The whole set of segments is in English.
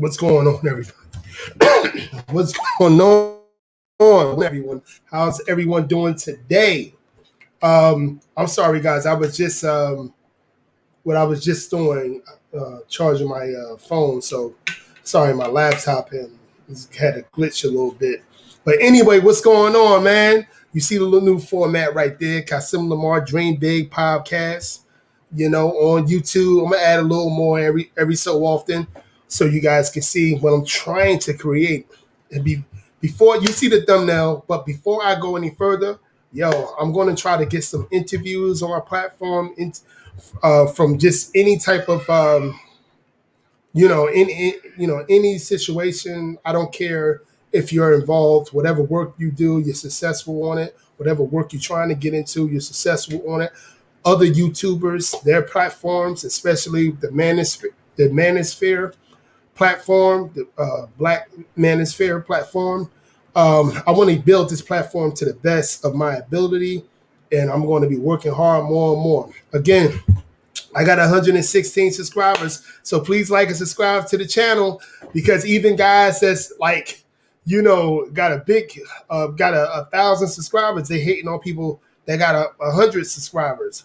What's going on, everybody? What's going on, everyone? How's everyone doing today? I'm sorry, guys. I was just what I was just doing, charging my phone. So sorry, my laptop and had a glitch a little bit. But anyway, what's going on, man? You see the little new format right there, Cassim Lamar Dream Big podcast. On YouTube, I'm gonna add a little more every so often, so you guys can see what I'm trying to create. And before you see the thumbnail, but before I go any further, I'm gonna try to get some interviews on our platform, from just any type of any situation. I don't care if you're involved, whatever work you do, you're successful on it. Whatever work you're trying to get into, you're successful on it. Other YouTubers, their platforms, especially the Manosphere platform, the Black Manosphere platform. I want to build this platform to the best of my ability, and I'm going to be working hard more and more. Again, I got 116 subscribers, so please like and subscribe to the channel, because even guys that's like, got got 1,000 subscribers, they hating on people that got 100 subscribers.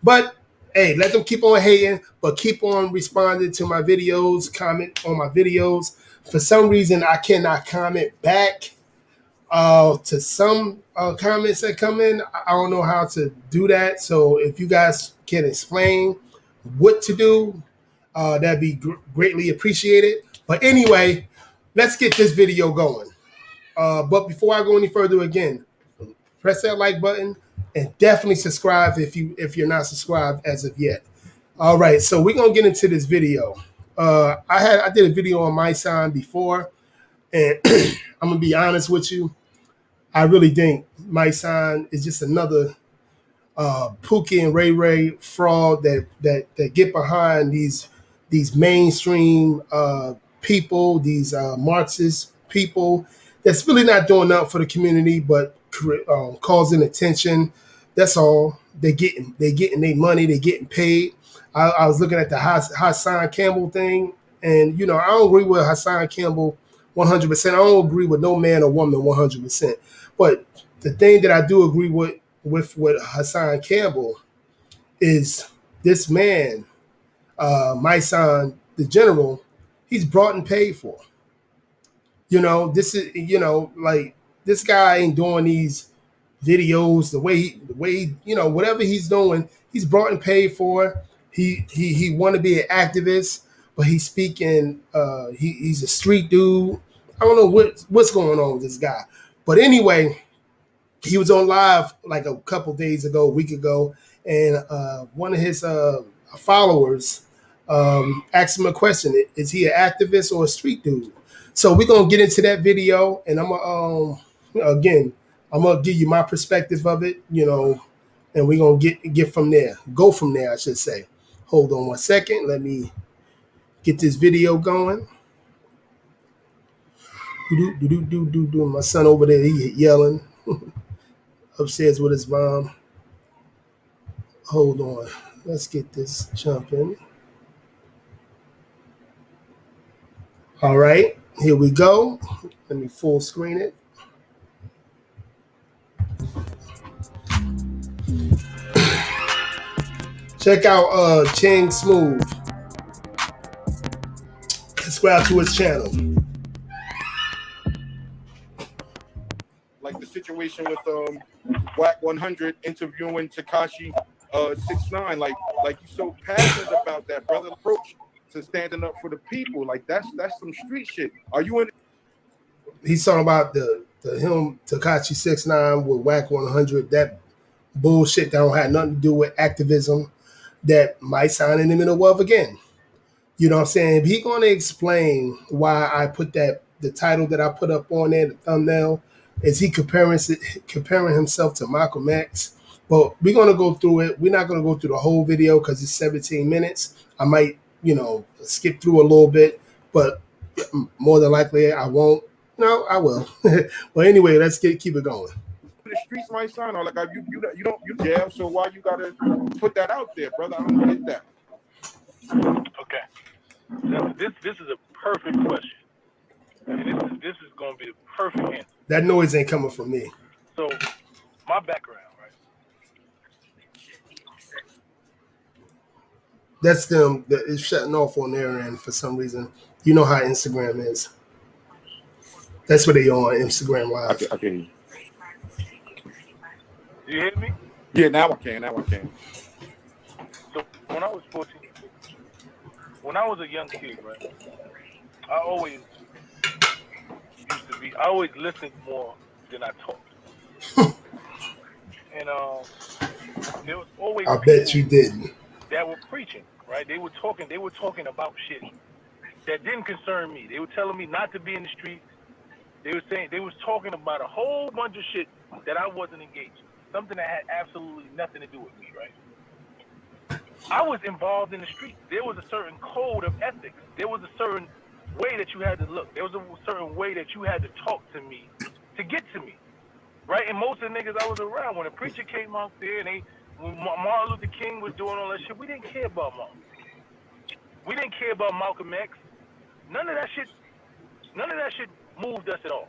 But hey, let them keep on hating, but keep on responding to my videos, comment on my videos. For some reason, I cannot comment back to some comments that come in. I don't know how to do that. So if you guys can explain what to do, that'd be greatly appreciated. But anyway, let's get this video going. But before I go any further, again, press that like button and definitely subscribe if you're not subscribed as of yet. All right, so we're gonna get into this video. I did a video on my sign before, and I'm gonna be honest with you. I really think my sign is just another Pookie and Ray Ray fraud that get behind these mainstream people, these Marxist people that's really not doing nothing for the community, but causing attention. That's all. They getting their money. They getting paid. I was looking at the Hassan Campbell thing, and I don't agree with Hassan Campbell 100%. I don't agree with no man or woman 100%. But the thing that I do agree with Hassan Campbell is this man, my son, the general, he's brought and paid for. This is like, this guy ain't doing these videos the way whatever he's doing, he's brought and paid for. He want to be an activist, but he's speaking. He's a street dude. I don't know what's going on with this guy, but anyway, he was on live like a couple days ago, a week ago, and one of his followers asked him a question: is he an activist or a street dude? So we're gonna get into that video, and I'm gonna give you my perspective of it, and we're gonna get from there. Go from there, I should say. Hold on one second. Let me get this video going. My son over there, he yelling upstairs with his mom. Hold on. Let's get this jumping. All right, here we go. Let me full screen it. Check out Chang Smooth. Subscribe to his channel. Like the situation with Whack 100 interviewing Tekashi 6ix9ine, like you're so passionate about that, brother. Approach to standing up for the people, like that's some street shit. Are you in? He's talking about the him Tekashi 6ix9ine with Whack 100. That bullshit that don't have nothing to do with activism. That might sign in the middle of again. You know what I'm saying? He gonna explain why I put the title that I put up on there, the thumbnail. Is he comparing himself to Malcolm X? But we're going to go through it. We're not going to go through the whole video because it's 17 minutes. I might, skip through a little bit, but more than likely I won't. No, I will. But anyway, let's keep it going. The streets might sign, or like you jail. So why you gotta put that out there, brother? I don't get that. Okay. This is a perfect question, and this is going to be the perfect answer. That noise ain't coming from me. So, my background, right? That's them. It's shutting off on their end for some reason. You know how Instagram is. That's what they on Instagram Live. Okay. Do you hear me? Yeah, now I can. Now I can. So, when I was 14, when I was a young kid, right, I always I always listened more than I talked, and there was always I bet you people didn't. that were preaching, right? They were talking about shit that didn't concern me. They were telling me not to be in the streets. They was talking about a whole bunch of shit that I wasn't engaged in, something that had absolutely nothing to do with me, right? I was involved in the streets. There was a certain code of ethics. There was a certain way that you had to look. There was a certain way that you had to talk to me to get to me, right? And most of the niggas I was around, when a preacher came out there and when Martin Luther King was doing all that shit, we didn't care about Martin. We didn't care about Malcolm X. None of that shit. None of that shit moved us at all.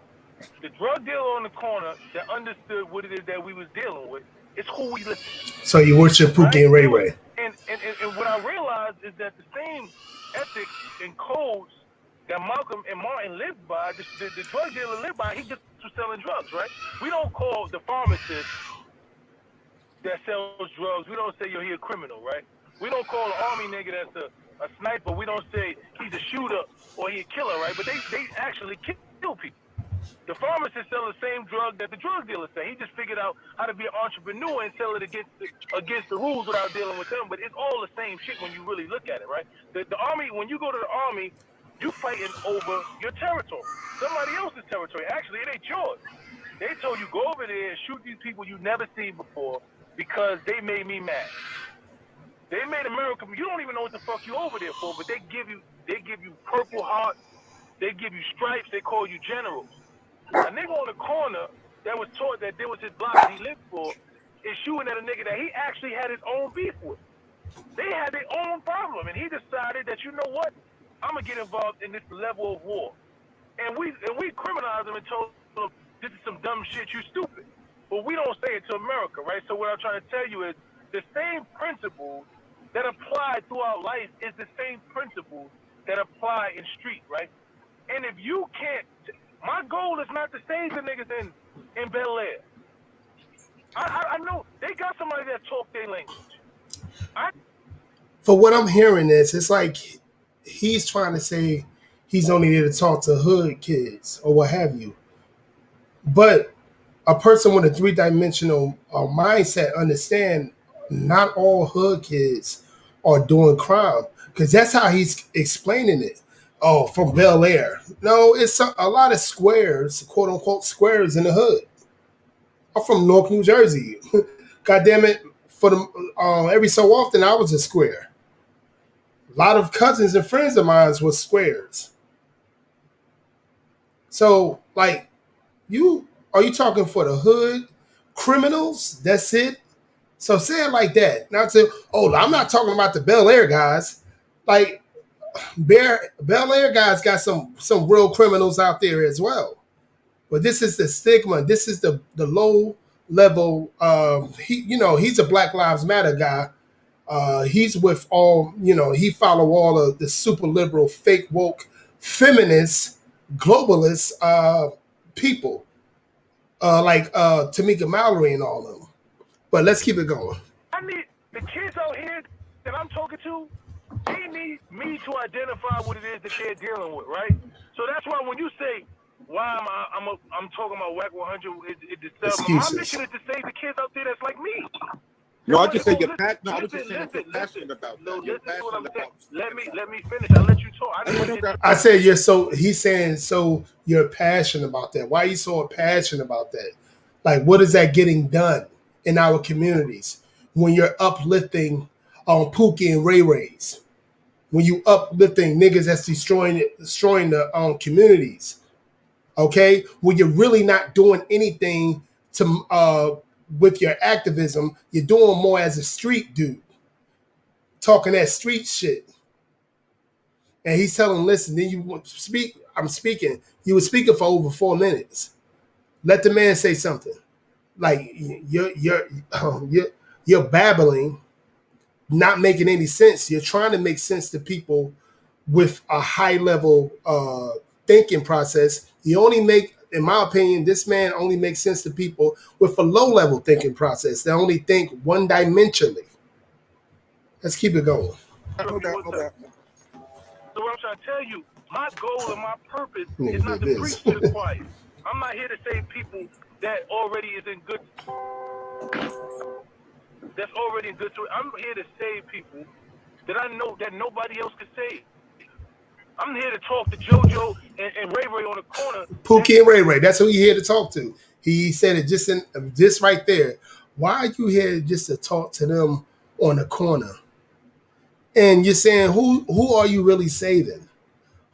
The drug dealer on the corner that understood what it is that we was dealing with is who we listened to, So you worship right? Pookie and Ray Ray. And what I realized is that the same ethics and codes that Malcolm and Martin lived by, the drug dealer lived by, he just was selling drugs, right? We don't call the pharmacist that sells drugs, we don't say, yo, he a criminal, right? We don't call an army nigga that's a sniper, we don't say he's a shooter or he a killer, right? But they actually kill people. The pharmacist sells the same drug that the drug dealer sell. He just figured out how to be an entrepreneur and sell it against the rules without dealing with them. But it's all the same shit when you really look at it, right? The army, when you go to the army, you fighting over your territory, somebody else's territory. Actually, it ain't yours. They told you go over there and shoot these people you never seen before because they made me mad. They made America. You don't even know what the fuck you over there for, but they give you Purple Hearts, they give you stripes, they call you generals. A nigga on the corner that was taught that there was his block that he lived for is shooting at a nigga that he actually had his own beef with. They had their own problem, and he decided that, you know what, I'm gonna get involved in this level of war. And we criminalized him and told him this is some dumb shit, you stupid. But we don't say it to America, right? So what I'm trying to tell you is the same principles that apply throughout life is the same principles that apply in street, right? And if you can't, my goal is not to save the niggas in Bel Air. I know they got somebody that talk their language. For what I'm hearing is, it's like he's trying to say he's only there to talk to hood kids or what have you. But a person with a three-dimensional mindset understand not all hood kids are doing crime, because that's how he's explaining it. Oh, from Bel Air. No, it's a lot of squares, quote unquote squares in the hood. I'm from North New Jersey. God damn it! For the every so often I was a square. A lot of cousins and friends of mine was squares. So like, you are you talking for the hood criminals? That's it. So say it like that. Not to, oh, I'm not talking about the Bel Air guys. Like Bel Air guys got some real criminals out there as well. But this is the stigma. This is the low level. He's a Black Lives Matter guy. He's with all, he follow all of the super liberal, fake woke, feminist, globalist people like Tamika Mallory and all of them. But let's keep it going. I need the kids out here that I'm talking to. They need me to identify what it is that they're dealing with, right? So that's why when you say, why I'm talking about WAC 100, it disturbs me. My Excuses. mission is to save the kids out there that's like me. No, I just say you're passionate. No, I was just saying that you're passionate about that. You're Listen to what I'm passionate saying. about. Let me finish. I'll let you talk. I said you're so. He's saying so. You're passionate about that. Why are you so passionate about that? Like, what is that getting done in our communities when you're uplifting on Pookie and Ray Rays? When you uplifting niggas that's destroying the communities, okay? When you're really not doing anything to with your activism, you're doing more as a street dude, talking that street shit. and he's telling, listen, then you speak. I'm speaking. You were speaking for over 4 minutes. Let the man say something. Like you're babbling, not making any sense. You're trying to make sense to people with a high level thinking process. You only make, in my opinion, this man only makes sense to people with a low level thinking process. They only think one dimensionally. Let's keep it going. No doubt, no doubt. So what I'm trying to tell you, my goal and my purpose is Nigga not did to this. preach to the choir. I'm not here to save people that already is in good. That's already in good. I'm here to save people that I know that nobody else can save. I'm here to talk to JoJo and Ray Ray on the corner. Pookie and Ray Ray. That's who you here to talk to. He said it just right there. Why are you here just to talk to them on the corner? And you're saying who are you really saving?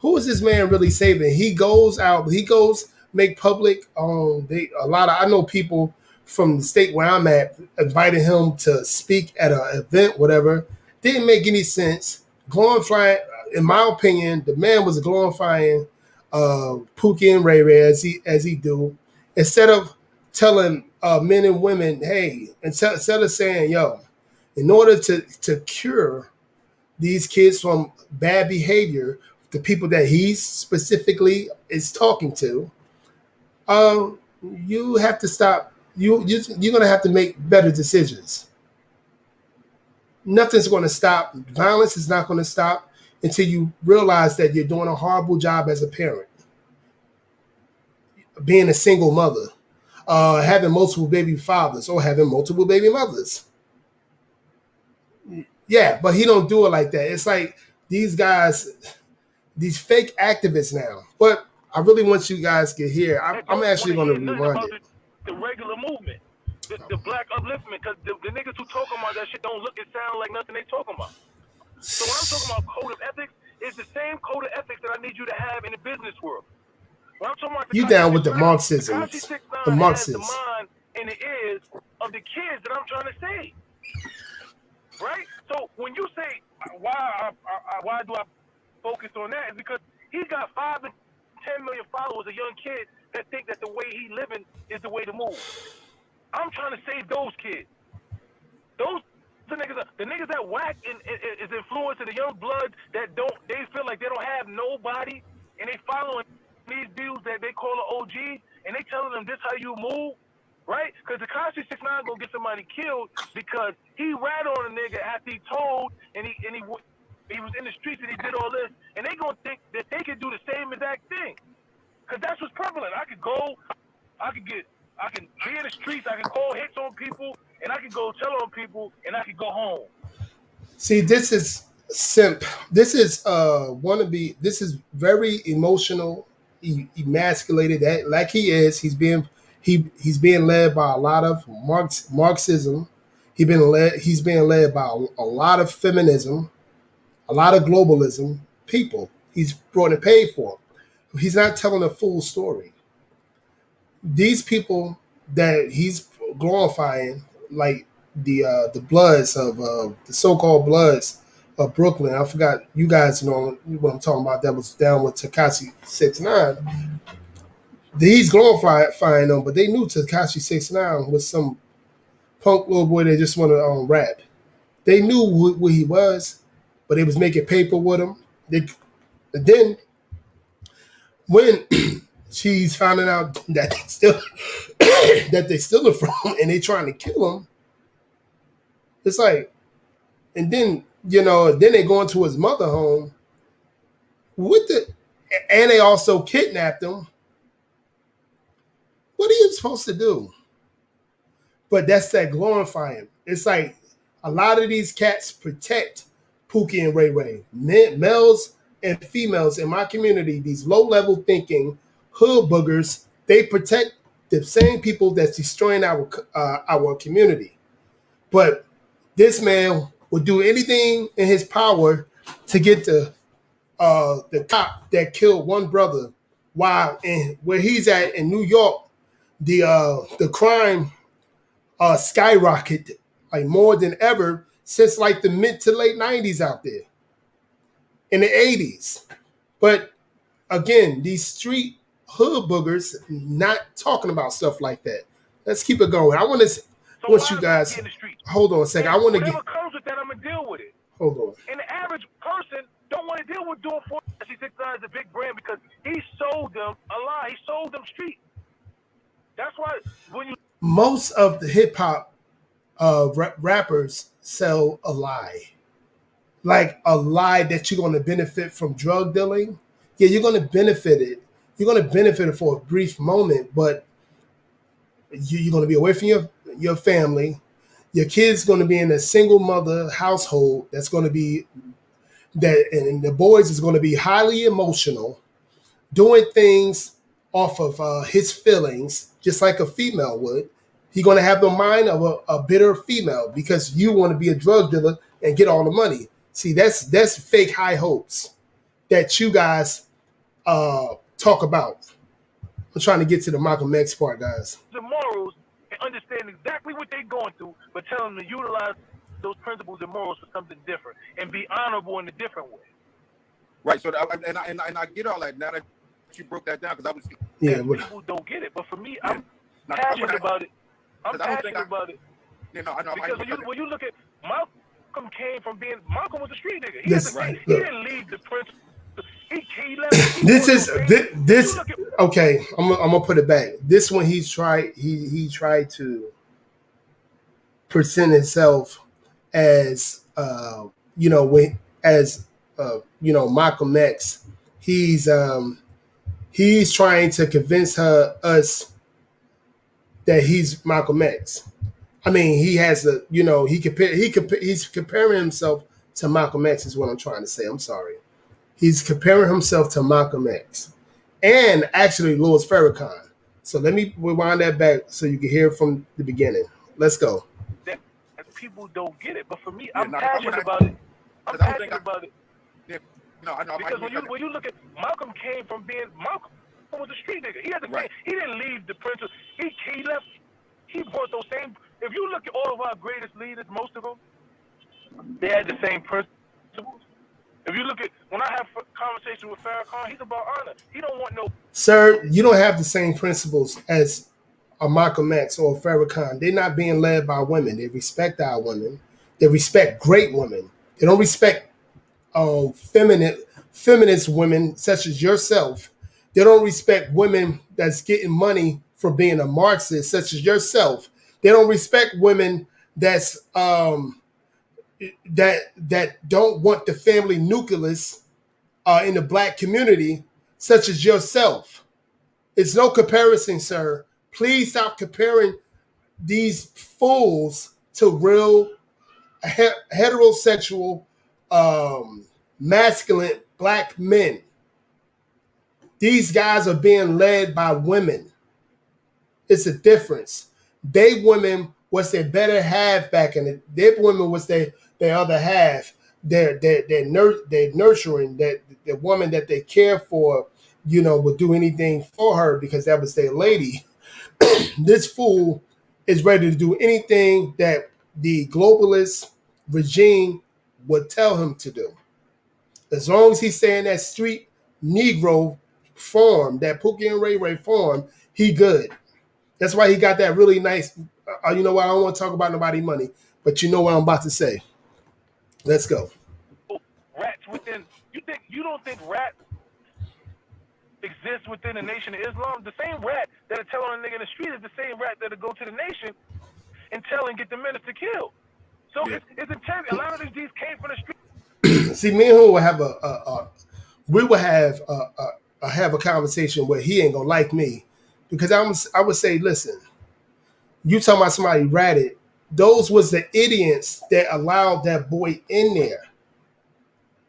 Who is this man really saving? He goes out, he goes make public. A lot of, I know people from the state where I'm at invited him to speak at an event, whatever. Didn't make any sense. Glorifying, in my opinion, the man was glorifying Pookie and Ray Ray as he do, instead of telling men and women, hey, instead of saying, yo, in order to cure these kids from bad behavior, the people that he specifically is talking to, you have to stop. You're gonna have to make better decisions. Nothing's going to stop. Violence is not going to stop until you realize that you're doing a horrible job as a parent, being a single mother, having multiple baby fathers, or having multiple baby mothers. Yeah, but he don't do it like that. It's like these guys, these fake activists now. But I really want you guys to hear. I'm actually going to rewind it. The regular movement, the black upliftment, because the niggas who talking about that shit don't look and sound like nothing they talking about. So when I'm talking about code of ethics, it's the same code of ethics that I need you to have in the business world. When I'm talking about you down with the Marxism, the Marxists, has the mind and the ears of the kids that I'm trying to save. Right? So when you say why do I focus on that, is because he's got 5 to 10 million followers, a young kid that think that the way he living is the way to move. I'm trying to save those kids. Those the niggas that whack is influencing the young blood that they feel like they don't have nobody, and they following these dudes that they call an OG, and they telling them this how you move. Right? Because the Tekashi 6ix9ine gonna get somebody killed because he rat on a nigga after he told and he was in the streets and he did all this, and they gonna think that they can do the same exact thing. Because that's what's prevalent. I can be in the streets, I can call hits on people, and I can go tell on people, and I can go home. See, this is simp. This is this is very emotional, emasculated. That like he is. He's being led by a lot of Marxism. He's being led by a lot of feminism, a lot of globalism. People he's brought and paid for. He's not telling a full story. These people that he's glorifying, like the Bloods of the so-called Bloods of Brooklyn. I forgot, you guys know what I'm talking about. That was down with Tekashi 6ix9ine. He's glorifying them, but they knew Tekashi 6ix9ine was some punk little boy that just wanted to rap. They knew who he was, but they was making paper with him. Then when she's finding out that they still are from and they trying to kill him, it's like, and then then they go into his mother home and they also kidnapped him. What are you supposed to do? But that's that glorifying. It's like a lot of these cats protect Pookie and Ray Ray, males and females in my community. These low-level thinking hood boogers, they protect the same people that's destroying our community. But this man would do anything in his power to get the cop that killed one brother. While where he's at in New York, the crime skyrocketed like more than ever since like the mid to late 90s out there. in the 80s. But again, these street hood boogers not talking about stuff like that. Let's keep it going. I So want why you is Mac guys in the street? hold on a second. I And want to get whatever comes with that, I'm gonna deal with it. hold on. And the average person don't want to deal with doing 469 is a big brand because he sold them a lie. He sold them street. That's why when you Most of the hip hop rappers sell a lie, like a lie that you're going to benefit from drug dealing. Yeah, you're going to benefit it. You're going to benefit it for a brief moment, but you're going to be away from your family. Your kid's going to be in a single mother household. That's going to be that, and the boys is going to be highly emotional, doing things off of his feelings, just like a female would. He's going to have the mind of a bitter female because you want to be a drug dealer and get all the money. See, that's fake high hopes that you guys talk about. I'm trying to get to the Malcolm X part, guys. the morals and understand exactly what they're going through, but tell them to utilize those principles and morals for something different and be honorable in a different way. Right. So and I get all that now that you broke that down because I was People don't get it, but for me, I'm passionate about it. I'm passionate about it. You know, I know. Because when you look at Malcolm came from being Malcolm was a street nigga. He didn't leave the principle. He left. This okay. I'm gonna put it back. This one he tried to present himself as Malcolm X. He's trying to convince us that he's Malcolm X. I mean, he has he's comparing himself to Malcolm X is what I'm trying to say. I'm sorry. He's comparing himself to Malcolm X and actually Louis Farrakhan. So let me rewind that back so you can hear from the beginning. Let's go. That people don't get it, but for me, I'm passionate about it. I'm passionate about it. Yeah, no, I know. Because when you look at Malcolm came from being Malcolm was a street nigga. He didn't leave the principle. He left. He brought those same. If you look at all of our greatest leaders, most of them, they had the same principles. If you look at when I have a conversation with Farrakhan, he's about honor. He don't want no. Sir, you don't have the same principles as a Malcolm X or Farrakhan. They're not being led by women. They respect our women. They respect great women. They don't respect feminist women such as yourself. They don't respect women that's getting money for being a Marxist such as yourself. They don't respect women that's that don't want the family nucleus in the black community, such as yourself. It's no comparison, sir. Please stop comparing these fools to real heterosexual, masculine black men. These guys are being led by women. It's a difference. They women was their better half back in it. Their women was their other half. They're nurturing that the woman that they care for, would do anything for her because that was their lady. This fool is ready to do anything that the globalist regime would tell him to do. As long as he's staying that street Negro form, that Pookie and Ray Ray form, he good. That's why he got that really nice. You know what? I don't want to talk about nobody money, but you know what I'm about to say. Let's go. Rats within. You don't think rats exist within the Nation of Islam? The same rat that'll tell on a nigga in the street is the same rat that'll go to the nation and tell and get the minister killed. So it's intense. A lot of these came from the street. See, me and who will have have a conversation where he ain't gonna like me because I would say, listen, you talking about somebody ratted. Those was the idiots that allowed that boy in there.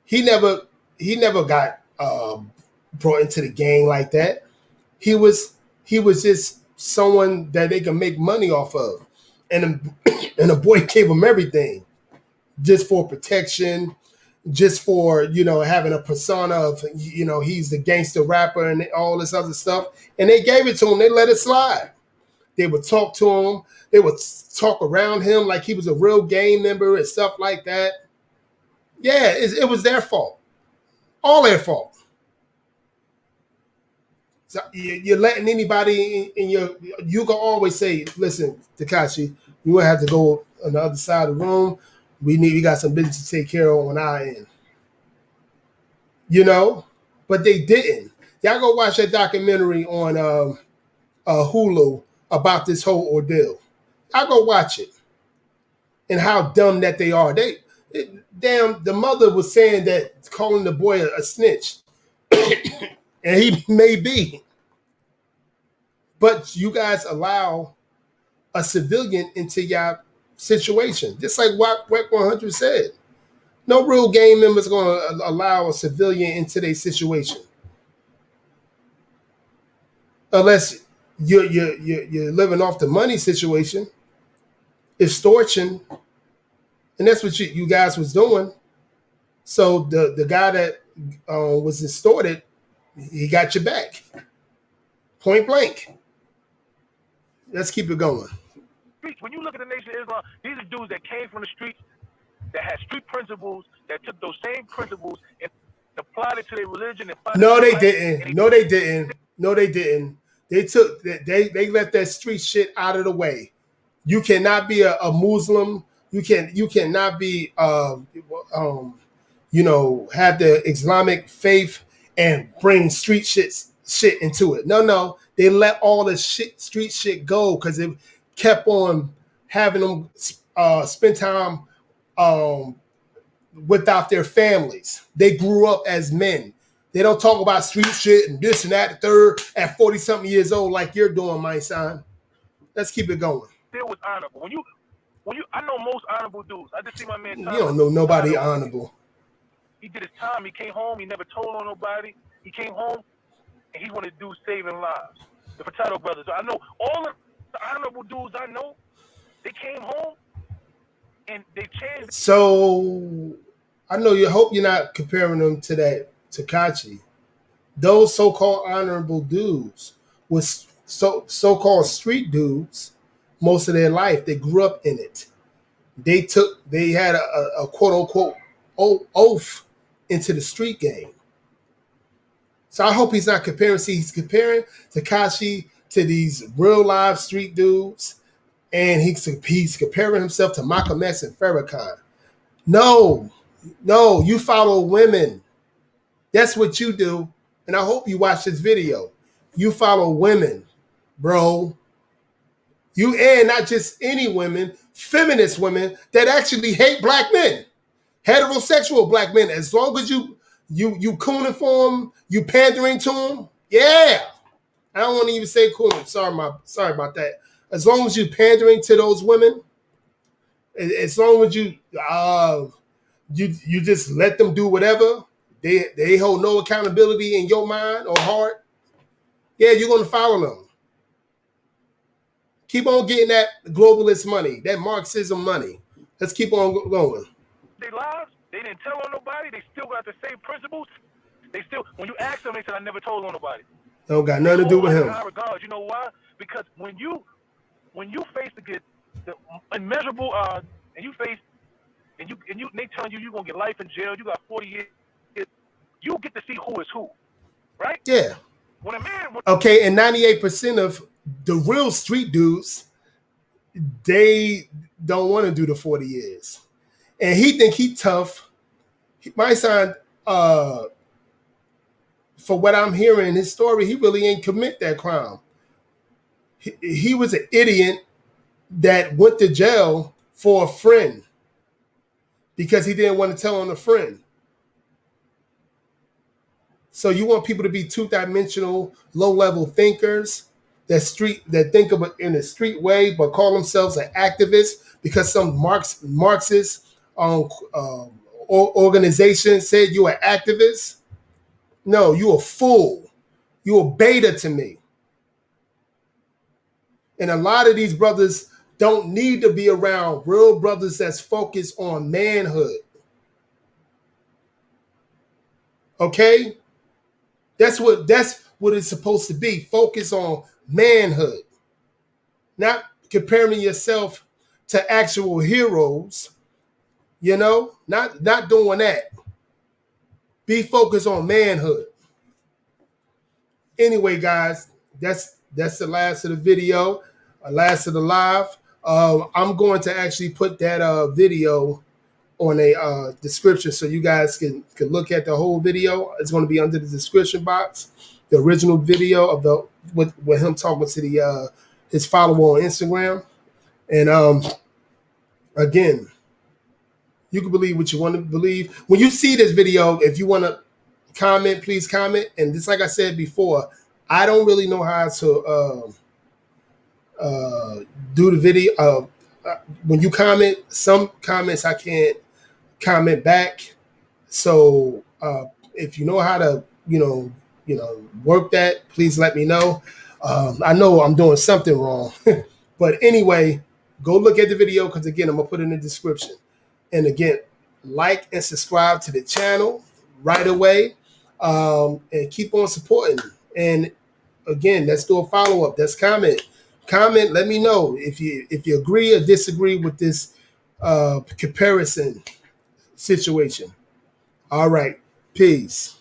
He never got brought into the gang like that. He was just someone that they can make money off of, and the boy gave him everything, just for protection, just for having a persona of he's the gangster rapper and all this other stuff, and they gave it to him. They let it slide. They would talk to him. They would talk around him like he was a real gang member and stuff like that. Yeah, it was their fault. All their fault. So you're letting anybody in your. You can always say, "Listen, Takashi, you will have to go on the other side of the room. We got some business to take care of on our end." You know, but they didn't. Y'all go watch that documentary on Hulu about this whole ordeal. I'll go watch it and how dumb that they are. Damn, the mother was saying that calling the boy a snitch, and he may be, but you guys allow a civilian into your situation, just like what WEC 100 said. No real gang member is going to allow a civilian into their situation unless you're living off the money situation, extortion, and that's what you guys was doing. So the guy that was extorted, he got your back, point blank. Let's keep it going. When you look at the Nation of Islam, these are dudes that came from the streets, that had street principles, that took those same principles and applied it to their religion. No, they didn't. No, they didn't. No, they didn't. They left that street shit out of the way. You cannot be a Muslim. You cannot be have the Islamic faith and bring street shit into it. No. They let all the street shit go because it kept on having them spend time without their families. They grew up as men. They don't talk about street shit and this and that, the third, at 40-something years old like you're doing, my son. Let's keep it going. Still was honorable. When you, I know most honorable dudes. I just see my man. You don't know nobody honorable. He did his time. He came home. He never told on nobody. He came home and he wanted to do saving lives. The Furtado brothers. I know all of the honorable dudes I know. They came home and they changed. So I know you hope you're not comparing them to that Takashi. Those so-called honorable dudes was so-called street dudes most of their life. They grew up in it. They had a quote-unquote oath into the street game. So I hope he's not comparing. See, he's comparing Takashi to these real live street dudes, and he's comparing himself to Malcolm X and Farrakhan. No, you follow women. That's what you do. And I hope you watch this video. You follow women, bro. You, and not just any women, feminist women that actually hate black men, heterosexual black men. As long as you cooning for them, you pandering to them, yeah. I don't want to even say cooning. Sorry about that. As long as you pandering to those women, as long as you just let them do whatever, they hold no accountability in your mind or heart, yeah, you're gonna follow them. Keep on getting that globalist money, that Marxism money. Let's keep on going. They lives, they didn't tell on nobody. They still got the same principles. They still, when you ask them, they said, "I never told on nobody." Don't got nothing to do with him. Regard, you know why? Because when you face the immeasurable, and they telling you you're gonna get life in jail. You got 40 years. You get to see who is who, right? Yeah. When a man, okay, and 98% of the real street dudes, they don't want to do the 40 years. And he think he tough. My son, for what I'm hearing in his story, he really ain't commit that crime. He was an idiot that went to jail for a friend because he didn't want to tell on a friend. So you want people to be two-dimensional, low-level thinkers that think of it in a street way, but call themselves an activist because some Marxist organization said you're an activist? No, you a fool. You a beta to me. And a lot of these brothers don't need to be around real brothers that's focused on manhood. Okay? That's what it's supposed to be. Focus on manhood. Not comparing yourself to actual heroes. You know? Not doing that. Be focused on manhood. Anyway, guys, that's the last of the video, last of the live. I'm going to actually put that video on a description so you guys can look at the whole video. It's going to be under the description box. The original video of the with him talking to the his follower on Instagram. And again, you can believe what you want to believe. When you see this video, if you want to comment, please comment. And just like I said before, I don't really know how to do the video. When you comment, some comments I can't comment back. So if you know how to, work that, please let me know. I know I'm doing something wrong, but anyway, go look at the video because again, I'm gonna put it in the description. And again, like and subscribe to the channel right away, and keep on supporting. And again, let's do a follow up. Let's comment. Comment. Let me know if you agree or disagree with this comparison situation. All right. Peace.